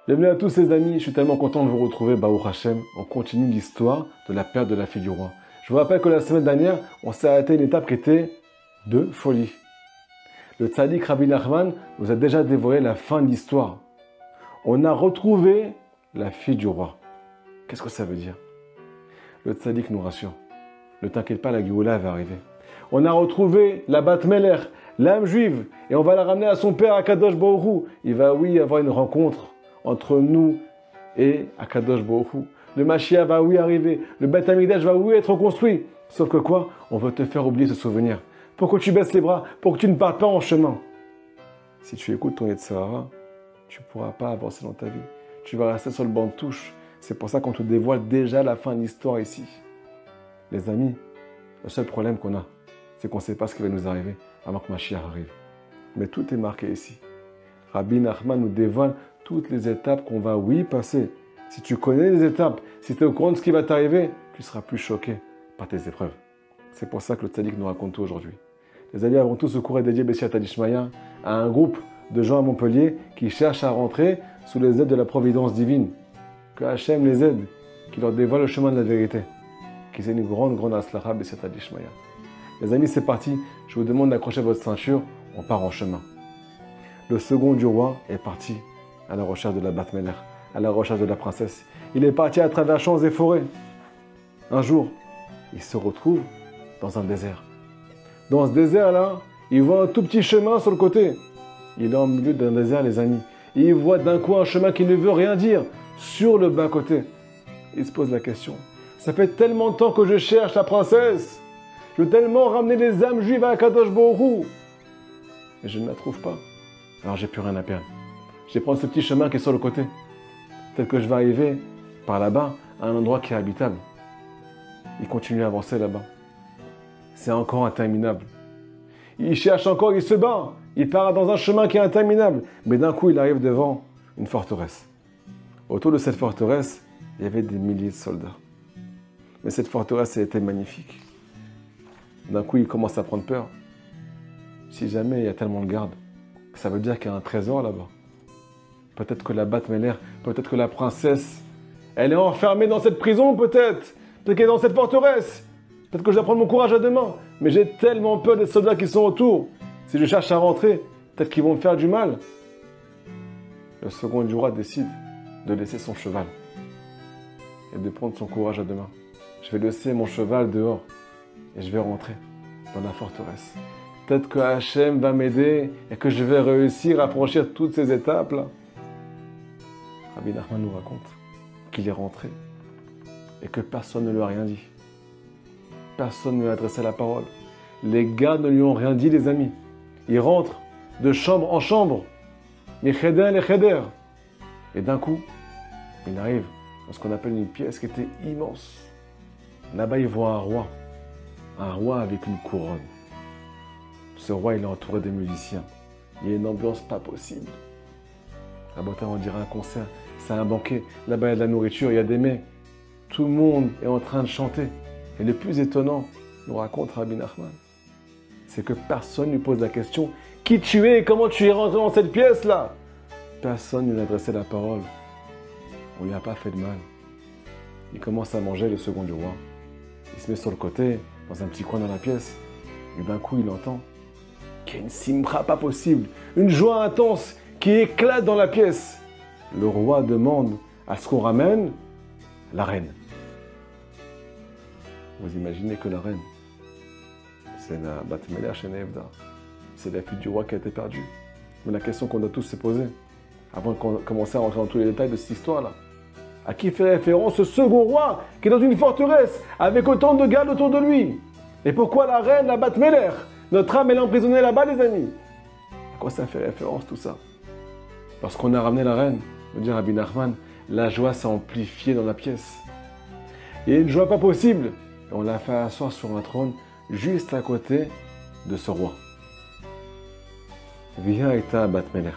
Bienvenue à tous les amis, je suis tellement content de vous retrouver, Baruch Hashem. On continue l'histoire de la perte de la fille du roi. Je vous rappelle que la semaine dernière, on s'est arrêté à une étape qui était de folie. Le tzaddik Rabbi Nachman nous a déjà dévoilé la fin de l'histoire. On a retrouvé la fille du roi. Qu'est-ce que ça veut dire? Le tzaddik nous rassure. Ne t'inquiète pas, la Géoula va arriver. On a retrouvé la Bat Meler, l'âme juive, et on va la ramener à son père, Akadosh Baruch Hu. Il va, oui, avoir une rencontre entre nous et Akadosh Baruch Hu. Le Mashiach va, oui, arriver. Le Beth Amikdash va, oui, être reconstruit. Sauf que quoi? On veut te faire oublier ce souvenir. Pour que tu baisses les bras, pour que tu ne partes pas en chemin. Si tu écoutes ton Yetzer Hara, tu ne pourras pas avancer dans ta vie. Tu vas rester sur le banc de touche. C'est pour ça qu'on te dévoile déjà la fin de l'histoire ici. Les amis, le seul problème qu'on a, c'est qu'on ne sait pas ce qui va nous arriver avant que Mashiach arrive. Mais tout est marqué ici. Rabbi Nachman nous dévoile toutes les étapes qu'on va, oui, passer. Si tu connais les étapes, si tu es au courant de ce qui va t'arriver, tu ne seras plus choqué par tes épreuves. C'est pour ça que le tzaddik nous raconte tout aujourd'hui. Les amis, avant tout, ce cours est dédié Bessiata Dishmaya à un groupe de gens à Montpellier qui cherchent à rentrer sous les aides de la providence divine. Que Hachem les aide, qui leur dévoile le chemin de la vérité. Qu'ils aient une grande aslacha Bessiata Dishmaya. Les amis, c'est parti. Je vous demande d'accrocher votre ceinture. On part en chemin. Le second du roi est parti à la recherche de la Bat Meler, à la recherche de la princesse. Il est parti à travers champs et forêts. Un jour, il se retrouve dans un désert. Dans ce désert-là, il voit un tout petit chemin sur le côté. Il est en milieu d'un désert, les amis. Et il voit d'un coup un chemin qui ne veut rien dire sur le bas-côté. Il se pose la question. Ça fait tellement de temps que je cherche la princesse. Je veux tellement ramener les âmes juives à Kadosh Baruch Hu. Mais je ne la trouve pas. Alors j'ai plus rien à perdre. Je vais prendre ce petit chemin qui est sur le côté. Peut-être que je vais arriver par là-bas à un endroit qui est habitable. Il continue à avancer là-bas. C'est encore interminable. Il cherche encore, il se bat. Il part dans un chemin qui est interminable. Mais d'un coup, il arrive devant une forteresse. Autour de cette forteresse, il y avait des milliers de soldats. Mais cette forteresse, elle était magnifique. D'un coup, il commence à prendre peur. Si jamais il y a tellement de gardes, ça veut dire qu'il y a un trésor là-bas. Peut-être que la Bat Meler, peut-être que la princesse, elle est enfermée dans cette prison, peut-être. Peut-être qu'elle est dans cette forteresse. Peut-être que je dois prendre mon courage à deux mains. Mais j'ai tellement peur des soldats qui sont autour. Si je cherche à rentrer, peut-être qu'ils vont me faire du mal. Le second du roi décide de laisser son cheval et de prendre son courage à deux mains. Je vais laisser mon cheval dehors et je vais rentrer dans la forteresse. Peut-être que Hachem va m'aider et que je vais réussir à franchir toutes ces étapes-là. Rabbi Nachman nous raconte qu'il est rentré et que personne ne lui a rien dit. Personne ne lui a adressé la parole. Les gars ne lui ont rien dit, les amis. Il rentre de chambre en chambre, les cheder. Et d'un coup, il arrive dans ce qu'on appelle une pièce qui était immense. Là-bas, il voit un roi avec une couronne. Ce roi, il est entouré des musiciens. Il y a une ambiance pas possible. À Botin, on dirait un concert. C'est un banquet. Là-bas, il y a de la nourriture, il y a des mets. Tout le monde est en train de chanter. Et le plus étonnant, nous raconte Rabbi Nachman, c'est que personne ne lui pose la question « Qui tu es et comment tu es rentré dans cette pièce-là » Personne ne lui a adressé la parole. On ne lui a pas fait de mal. Il commence à manger le second du roi. Il se met sur le côté, dans un petit coin dans la pièce. Et d'un coup, il entend qu'il y a une simra pas possible, une joie intense qui éclate dans la pièce. Le roi demande à ce qu'on ramène la reine. Vous imaginez que la reine, c'est la Bat Meler chez Nevda. C'est la fille du roi qui a été perdue. Mais la question qu'on doit tous se poser, avant de commencer à rentrer dans tous les détails de cette histoire-là, à qui fait référence ce second roi qui est dans une forteresse avec autant de gardes autour de lui? Et pourquoi la reine, la Bat Meler? Notre âme, elle est emprisonnée là-bas, les amis. À quoi ça fait référence tout ça? Lorsqu'on a ramené la reine, me dit Rabbi Nachman, la joie s'est amplifiée dans la pièce. Il y a une joie pas possible. Et on l'a fait asseoir sur un trône juste à côté de ce roi. Viens Eta Bat Meler.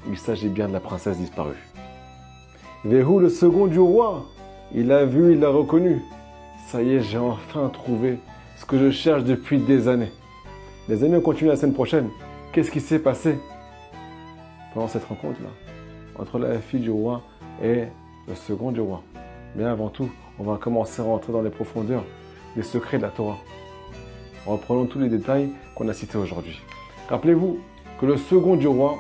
Il s'agit bien de la princesse disparue. Vehu, le second du roi, il l'a vu, il l'a reconnu. Ça y est, j'ai enfin trouvé ce que je cherche depuis des années. Les amis, on continue la semaine prochaine. Qu'est-ce qui s'est passé pendant cette rencontre-là entre la fille du roi et le second du roi. Mais avant tout, on va commencer à rentrer dans les profondeurs des secrets de la Torah. Reprenons tous les détails qu'on a cités aujourd'hui. Rappelez-vous que le second du roi,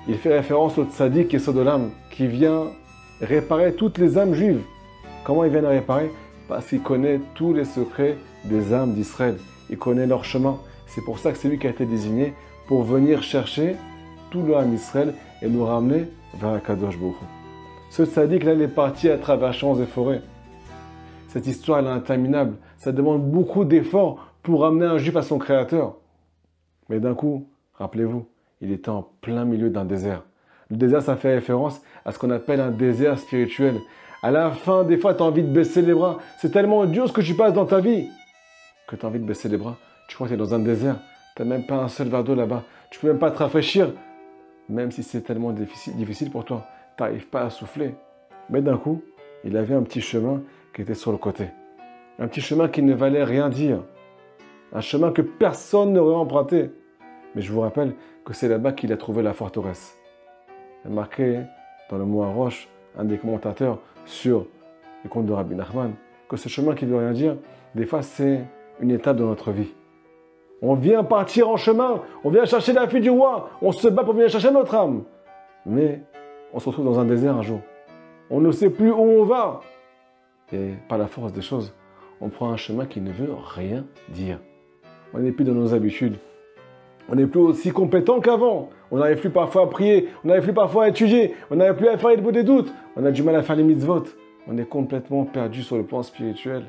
il fait référence au tzaddik et Sodolam qui vient réparer toutes les âmes juives. Comment il vient les réparer? Parce qu'il connaît tous les secrets des âmes d'Israël. Il connaît leur chemin. C'est pour ça que c'est lui qui a été désigné pour venir chercher tout le âme d'Israël et nous ramener vers Akadosh Baruch Hu. Ce tzaddik-là, il est parti à travers champs et forêts. Cette histoire, elle est interminable. Ça demande beaucoup d'efforts pour ramener un juif à son créateur. Mais d'un coup, rappelez-vous, il était en plein milieu d'un désert. Le désert, ça fait référence à ce qu'on appelle un désert spirituel. À la fin, des fois, tu as envie de baisser les bras. C'est tellement dur ce que tu passes dans ta vie que tu as envie de baisser les bras. Tu crois que tu es dans un désert. Tu n'as même pas un seul verre d'eau là-bas. Tu ne peux même pas te rafraîchir. Même si c'est tellement difficile pour toi. Tu n'arrives pas à souffler. Mais d'un coup, il avait un petit chemin qui était sur le côté. Un petit chemin qui ne valait rien dire. Un chemin que personne n'aurait emprunté. Mais je vous rappelle que c'est là-bas qu'il a trouvé la forteresse. Il est marqué dans le mot Roche, un des commentateurs sur les contes de Rabbi Nachman, que ce chemin qui ne veut rien dire, des fois c'est une étape de notre vie. On vient partir en chemin, on vient chercher la fille du roi, on se bat pour venir chercher notre âme. Mais on se retrouve dans un désert un jour. On ne sait plus où on va. Et par la force des choses, on prend un chemin qui ne veut rien dire. On n'est plus dans nos habitudes. On n'est plus aussi compétent qu'avant. On n'arrive plus parfois à prier. On n'arrive plus parfois à étudier. On n'arrive plus à faire les bouts des doutes. On a du mal à faire les mitzvot. On est complètement perdu sur le plan spirituel.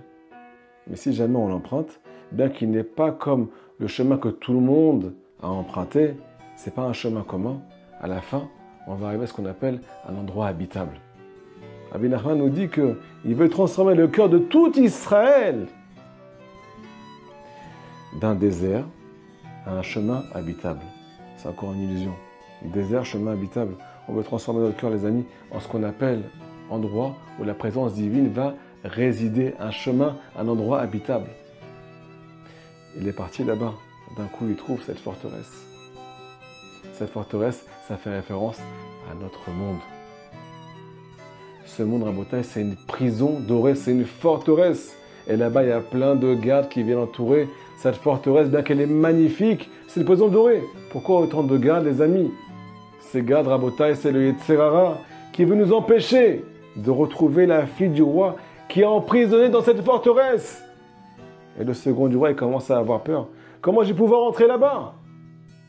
Mais si jamais on l'emprunte, bien qu'il n'est pas comme le chemin que tout le monde a emprunté, ce n'est pas un chemin commun. À la fin, on va arriver à ce qu'on appelle un endroit habitable. Rabbi Nachman nous dit qu'il veut transformer le cœur de tout Israël d'un désert à un chemin habitable. C'est encore une illusion. Désert, chemin habitable. On veut transformer notre cœur, les amis, en ce qu'on appelle endroit où la présence divine va résider. Un chemin, un endroit habitable. Il est parti là-bas. D'un coup, il trouve cette forteresse. Cette forteresse, ça fait référence à notre monde. Ce monde, Rabotai, c'est une prison dorée, c'est une forteresse. Et là-bas, il y a plein de gardes qui viennent entourer cette forteresse, bien qu'elle est magnifique. C'est une prison dorée. Pourquoi autant de gardes, les amis? Ces gardes, Rabotai, c'est le Yetzer Hara qui veut nous empêcher de retrouver la fille du roi qui est emprisonnée dans cette forteresse. Et le second du roi, il commence à avoir peur. Comment je vais pouvoir entrer là-bas?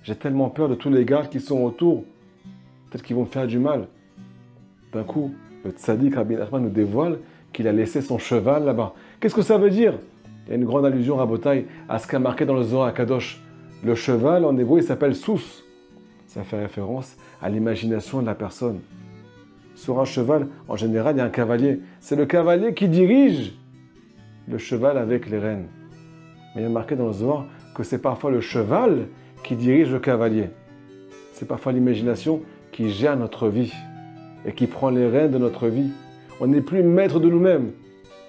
J'ai tellement peur de tous les gardes qui sont autour. Peut-être qu'ils vont me faire du mal. D'un coup, le tzaddik Rabbi Nachman nous dévoile qu'il a laissé son cheval là-bas. Qu'est-ce que ça veut dire? Il y a une grande allusion, Rabotai, à ce qu'a marqué dans le Zohar HaKadosh. Le cheval, en hébreu, il s'appelle Sous. Ça fait référence à l'imagination de la personne. Sur un cheval, en général, il y a un cavalier. C'est le cavalier qui dirige le cheval avec les rênes. Mais il y a marqué dans le Zohar que c'est parfois le cheval qui dirige le cavalier. C'est parfois l'imagination qui gère notre vie et qui prend les rênes de notre vie. On n'est plus maître de nous-mêmes,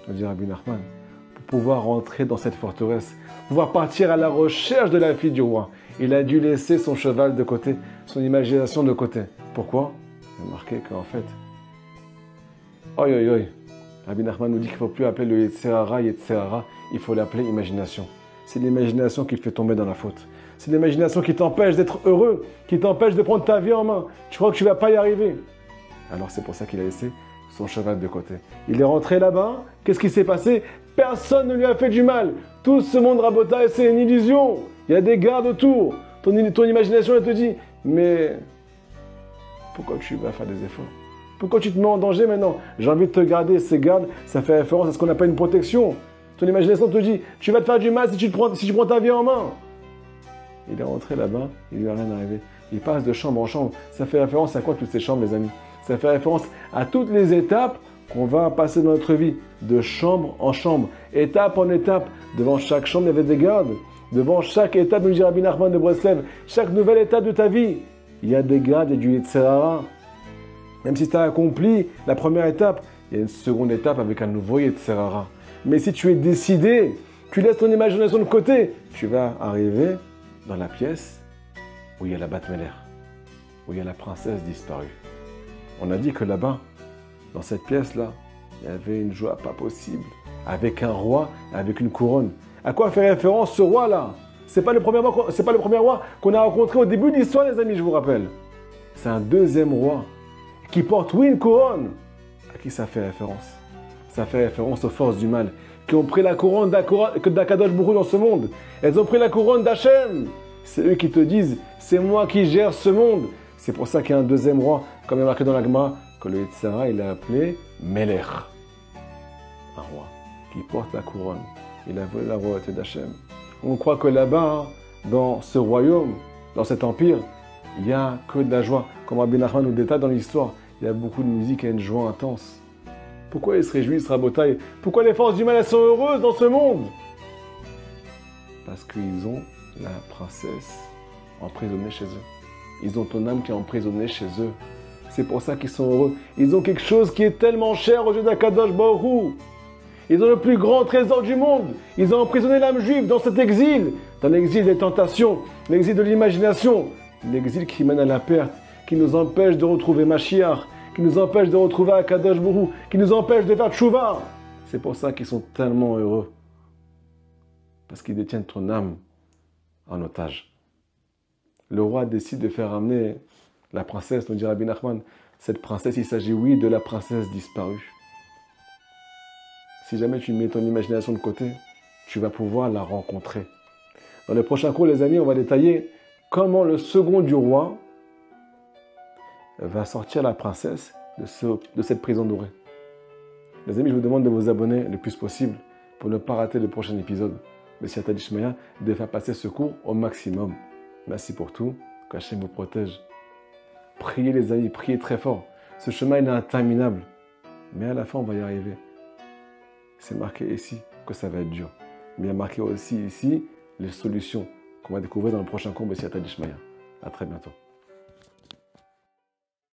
nous dit Rabbi Nachman, pour pouvoir rentrer dans cette forteresse, pouvoir partir à la recherche de la fille du roi. Il a dû laisser son cheval de côté, son imagination de côté. Pourquoi? Il a marqué qu'en fait, Rabbi Nachman nous dit qu'il ne faut plus appeler le Yetzer Hara, il faut l'appeler imagination. C'est l'imagination qui te fait tomber dans la faute. C'est l'imagination qui t'empêche d'être heureux, qui t'empêche de prendre ta vie en main. Tu crois que tu ne vas pas y arriver. Alors c'est pour ça qu'il a laissé son cheval de côté. Il est rentré là-bas. Qu'est-ce qui s'est passé? Personne ne lui a fait du mal. Tout ce monde Rabotai, c'est une illusion. Il y a des gardes autour. Ton imagination, elle te dit, mais pourquoi tu vas faire des efforts? Pourquoi tu te mets en danger maintenant? J'ai envie de te garder. Ces gardes, ça fait référence à ce qu'on appelle une protection. Ton imagination te dit, tu vas te faire du mal si tu prends ta vie en main. Il est rentré là-bas, il lui a rien arrivé. Il passe de chambre en chambre. Ça fait référence à quoi toutes ces chambres, les amis? Ça fait référence à toutes les étapes qu'on va passer dans notre vie, de chambre en chambre, étape en étape. Devant chaque chambre, il y avait des gardes. Devant chaque étape, nous dit Rabbi Nachman de Breslev, chaque nouvelle étape de ta vie, il y a des gardes et du Yetzer Hara. Même si tu as accompli la première étape, il y a une seconde étape avec un nouveau Yetzer Hara. Mais si tu es décidé, tu laisses ton imagination de côté, tu vas arriver dans la pièce où il y a la Bat Meler, où il y a la princesse disparue. On a dit que là-bas, dans cette pièce-là, il y avait une joie pas possible, avec un roi, avec une couronne. À quoi fait référence ce roi-là? C'est pas le premier roi qu'on a rencontré au début de l'histoire, les amis, je vous rappelle. C'est un deuxième roi qui porte, oui, une couronne. À qui ça fait référence? Ça fait référence aux forces du mal qui ont pris la couronne d'Akadosh Baruch Hu dans ce monde. Elles ont pris la couronne d'Hachem. C'est eux qui te disent, c'est moi qui gère ce monde. C'est pour ça qu'il y a un deuxième roi, comme il est marqué dans la Gemara, que le Yitzhara, il a appelé Melech. Un roi qui porte la couronne. Il a volé la royauté d'Hachem. On croit que là-bas, dans ce royaume, dans cet empire, il n'y a que de la joie. Comme Rabbi Nachman nous détaille dans l'histoire, il y a beaucoup de musique et une joie intense. Pourquoi ils se réjouissent, Rabotai? Pourquoi les forces du mal, elles sont heureuses dans ce monde? Parce qu'ils ont la princesse emprisonnée chez eux. Ils ont ton âme qui est emprisonnée chez eux. C'est pour ça qu'ils sont heureux. Ils ont quelque chose qui est tellement cher aux yeux d'Akadosh Baruch Hu. Ils ont le plus grand trésor du monde. Ils ont emprisonné l'âme juive dans cet exil. Dans l'exil des tentations, l'exil de l'imagination. L'exil qui mène à la perte, qui nous empêche de retrouver Mashiach, qui nous empêche de retrouver Akadosh Baruch Hu, qui nous empêche de faire tchouva. C'est pour ça qu'ils sont tellement heureux. Parce qu'ils détiennent ton âme en otage. Le roi décide de faire ramener la princesse, nous dit Rabbi Nachman. Cette princesse, il s'agit, oui, de la princesse disparue. Si jamais tu mets ton imagination de côté, tu vas pouvoir la rencontrer. Dans les prochains cours, les amis, on va détailler comment le second du roi va sortir la princesse de cette prison dorée. Les amis, je vous demande de vous abonner le plus possible pour ne pas rater le prochain épisode. Mais si Atadishmaya, de faire passer ce cours au maximum. Merci pour tout. Qu'Hachem vous protège. Priez les amis, priez très fort. Ce chemin il est interminable. Mais à la fin, on va y arriver. C'est marqué ici que ça va être dur. Mais il y a marqué aussi ici les solutions qu'on va découvrir dans le prochain cours de Siyata Dishmaya. À très bientôt.